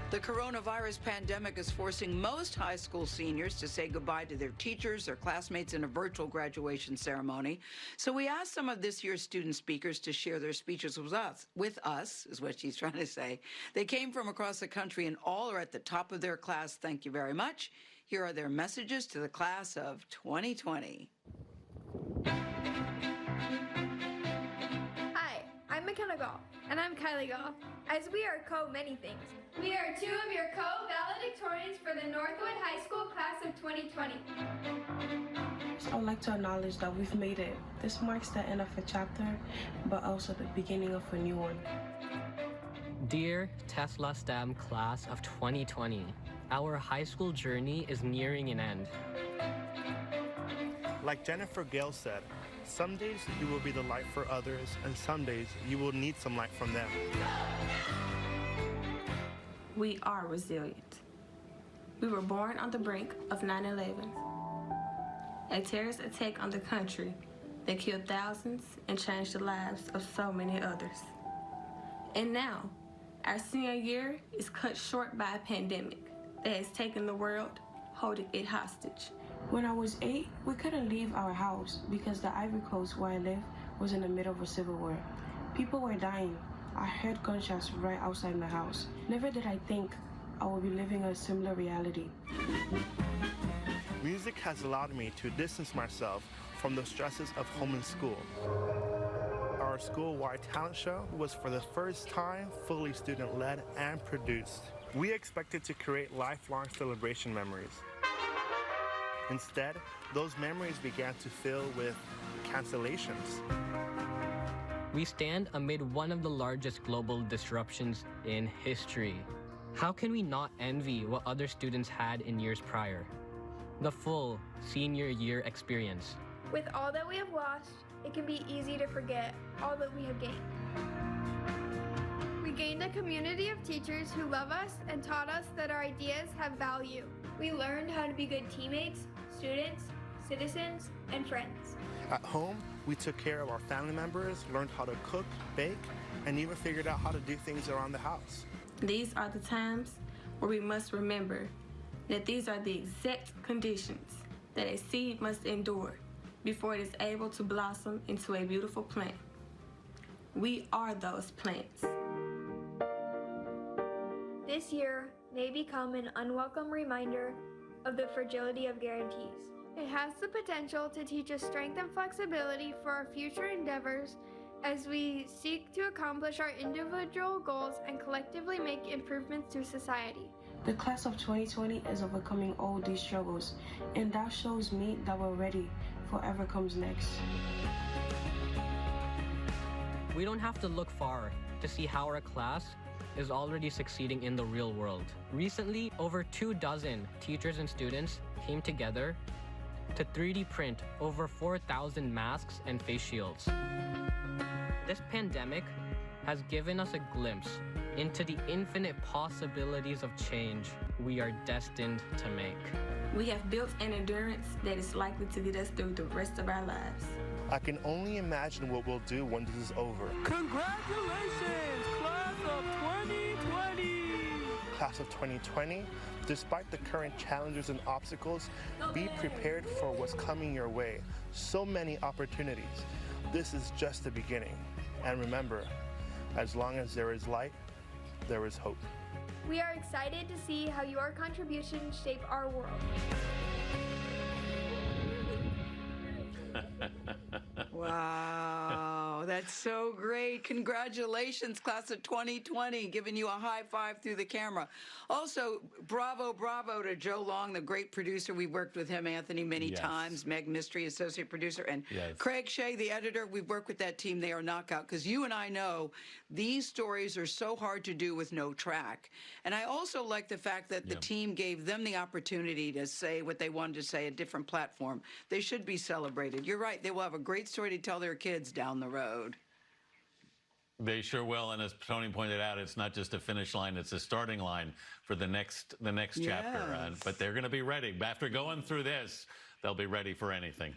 The coronavirus pandemic is forcing most high school seniors to say goodbye to their teachers, their classmates in a virtual graduation ceremony. So we asked some of this year's student speakers to share their speeches with us, is what she's trying to say. They came from across the country and all are at the top of their class. Thank you very much. Here are their messages to the class of 2020. Hi, I'm McKenna Gall. And I'm Kylie Gall. As we are many things. We are two of your valedictorians for the Northwood High School class of 2020. I would like to acknowledge that we've made it. This marks the end of a chapter, but also the beginning of a new one. Dear Tesla STEM class of 2020, our high school journey is nearing an end. Like Jennifer Gale said, some days you will be the light for others, and some days you will need some light from them. We are resilient. We were born on the brink of 9/11, a terrorist attack on the country that killed thousands and changed the lives of so many others. And now, our senior year is cut short by a pandemic that has taken the world, holding it hostage. When I was 8, we couldn't leave our house because the Ivory Coast where I live was in the middle of a civil war. People were dying. I heard gunshots right outside my house. Never did I think I would be living a similar reality. Music has allowed me to distance myself from the stresses of home and school. Our school-wide talent show was for the first time fully student-led and produced. We expected to create lifelong celebration memories. Instead, those memories began to fill with cancellations. We stand amid one of the largest global disruptions in history. How can we not envy what other students had in years prior? The full senior year experience. With all that we have lost, it can be easy to forget all that we have gained. We gained a community of teachers who love us and taught us that our ideas have value. We learned how to be good teammates, students, citizens, and friends. At home, we took care of our family members, learned how to cook, bake, and even figured out how to do things around the house. These are the times where we must remember that these are the exact conditions that a seed must endure before it is able to blossom into a beautiful plant. We are those plants. This year may become an unwelcome reminder of the fragility of guarantees. It has the potential to teach us strength and flexibility for our future endeavors as we seek to accomplish our individual goals and collectively make improvements to society. The class of 2020 is overcoming all these struggles, and that shows me that we're ready for whatever comes next. We don't have to look far to see how our class is already succeeding in the real world. Recently, over 24 teachers and students came together to 3D print over 4,000 masks and face shields. This pandemic has given us a glimpse into the infinite possibilities of change we are destined to make. We have built an endurance that is likely to get us through the rest of our lives. I can only imagine what we'll do when this is over. Congratulations, class of 2020! Class of 2020, despite the current challenges and obstacles, be prepared for what's coming your way. So many opportunities. This is just the beginning. And remember, as long as there is light, there is hope. We are excited to see how your contributions shape our world. Wow, that's so great. Congratulations, class of 2020, giving you a high five through the camera. Also, bravo to Joe Long, the great producer. We've worked with him, Anthony, many times. Meg Mystery, associate producer, and Craig Shea, the editor. We've worked with that team. They are knockout, because you and I know these stories are so hard to do with no track. And I also like the fact that the team gave them the opportunity to say what they wanted to say, a different platform. They should be celebrated. You're right. They will have a great story to tell their kids down the road. They sure will, and as Tony pointed out, it's not just a finish line, it's a starting line for the next chapter. But they're going to be ready. After going through this, they'll be ready for anything.